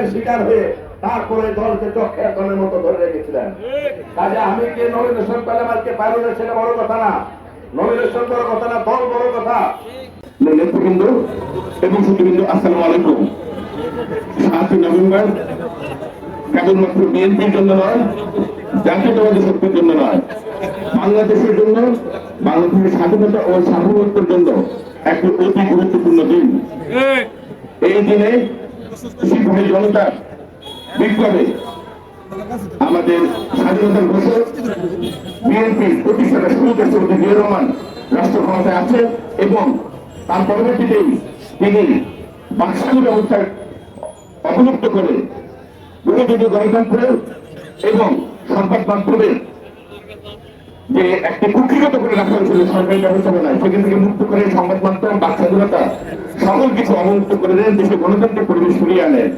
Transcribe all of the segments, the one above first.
নির্যাতনের শিকার হয়ে তারপরে দলকে চক্ষের দলের মতো ধরে রেখেছিলেন। কাজে আমি কে নমিনেশন পেলাম আজকে পাইল সেটা বড় কথা না, নমিনেশন বড় কথা না, দল বড় কথা। নেতৃবৃন্দ এবং সুধীবৃন্দ, আসসালামু আলাইকুম। 7 নভেম্বর কেবলমাত্র বিএনপির জন্য নয়, জাতীয়তাবাদী শক্তির জন্য নয়, বাংলাদেশের জন্য, বাংলাদেশের স্বাধীনতা ও সার্বভৌমত্বের জন্য একটি অতি গুরুত্বপূর্ণ দিন। এই দিনে সিপাহী জনতার বিপ্লবে আমাদের স্বাধীনতার ঘোষক বিএনপির প্রতিষ্ঠাতা শুরু করেছে জিয়াউর রহমান রাষ্ট্র ক্ষমতায় আছে এবং তার পরবর্তীতেই তিনি বাকশালী ব্যবস্থার অবলুপ্ত করে বহুদলীয় গণতন্ত্র এবং সংবাদ মাধ্যমের যে একটি কুক্ষিগত করে রাখা হয়েছিল সরকারি ব্যবস্থাপনায়, সেখান থেকে মুক্ত করে সংবাদ মাধ্যম বাকস্বাধীনতা সকল কিছু অবমুক্ত করে দেন, দেশে গণতান্ত্রিক পরিবেশ ফিরিয়ে আনেন।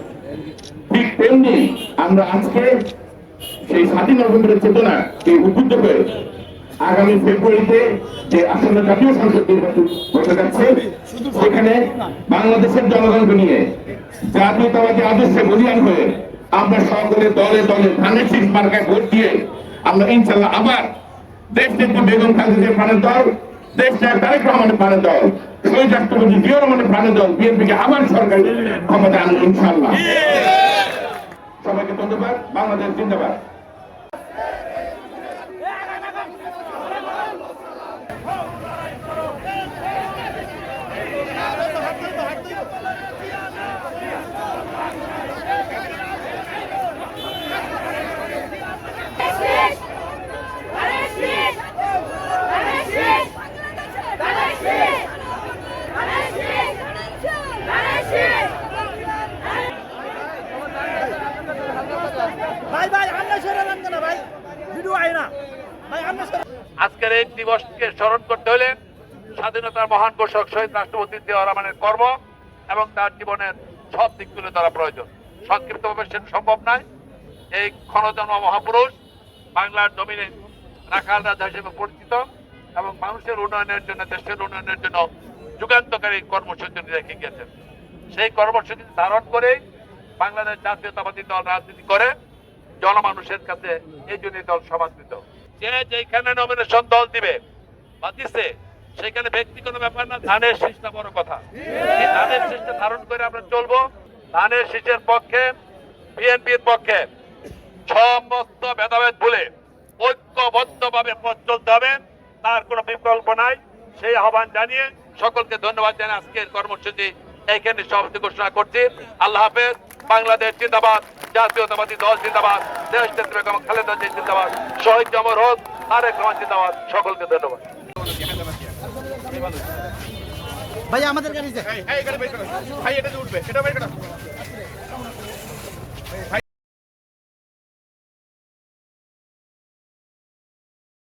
ঠিক তেমনি আমরা আজকে সেই 7 নভেম্বরের চেতনা এই উদ্বুদ্ধ হয়ে আগামী ফেব্রুয়ারিতে যে আসন্ন জাতীয় সংসদ নির্বাচন হতে যাচ্ছে, সেখানে বাংলাদেশের জনগণকে নিয়ে জাতীয়তাবাদী আদর্শে বলিয়ান হয়ে আমরা সকলে দলে দলে ধানের শীষ মার্কায় ভোট দিয়ে আমরা ইনশাল্লাহ আবার দেশ নেত্রী বেগম খালেদা প্রাণের দল, দেশ নায়ক তারেক রহমানের প্রাণের দল, শহীদ রাষ্ট্রপতি জিয়াউর রহমানের প্রাণের দল বিএনপিকে আবার সরকারি ক্ষমতা আনবে ইনশাল্লাহ। সবাইকে ধন্যবাদ। বাংলাদেশ জিন্দাবাদ। আজকের এই দিবসকে স্মরণ করতে হলে স্বাধীনতার মহান ঘোষক শহীদ রাষ্ট্রপতি জিয়াউর রহমানের কর্ম এবং তার জীবনের সব দিক তুলে ধরা প্রয়োজন। সংক্ষিপ্তভাবে সেটা সম্ভব নয়। এই ক্ষণজন্ম মহাপুরুষ বাংলার জমিনে রাখাল রাজা হিসেবে পরিচিত এবং মানুষের উন্নয়নের জন্য, দেশের উন্নয়নের জন্য যুগান্তকারী কর্মসূচি রেখে গিয়েছেন। সেই কর্মসূচি ধারণ করে বাংলাদেশ জাতীয়তাবাদী দল রাজনীতি করে জনমানুষের কাছে এই জন্য দল সমাদৃত। যে যেখানে নমিনেশন দল দিবে বা দিচ্ছে সেখানে ব্যক্তিগত ব্যাপার না, ধানের শীষটা বড় কথা। এই ধানের শীষটা ধারণ করে আমরা চলবো। ধানের শীষের পক্ষে, বিএনপির পক্ষে সমস্ত ভেদাভেদ ভুলে ঐক্যবদ্ধভাবে পথ চলতে হবে, তার কোনো বিকল্প নাই। সেই আহ্বান জানিয়ে সকলকে ধন্যবাদ জানিয়ে আজকের কর্মসূচি এইখানে সমাপ্তি ঘোষণা করছি। আল্লাহ হাফেজ। বাংলাদেশ জিন্দাবাদ, জাতীয়তাবাদী দল জিন্দাবাদ, দেশ নেত্রী বেগম খালেদা জিয়া জিন্দাবাদ, শহীদ অমর হোক তারেক রহমান জিন্দাবাদ। সকলকে ধন্যবাদ। ভাই আমাদের গাড়ি ভাই এটা উঠবে, এটা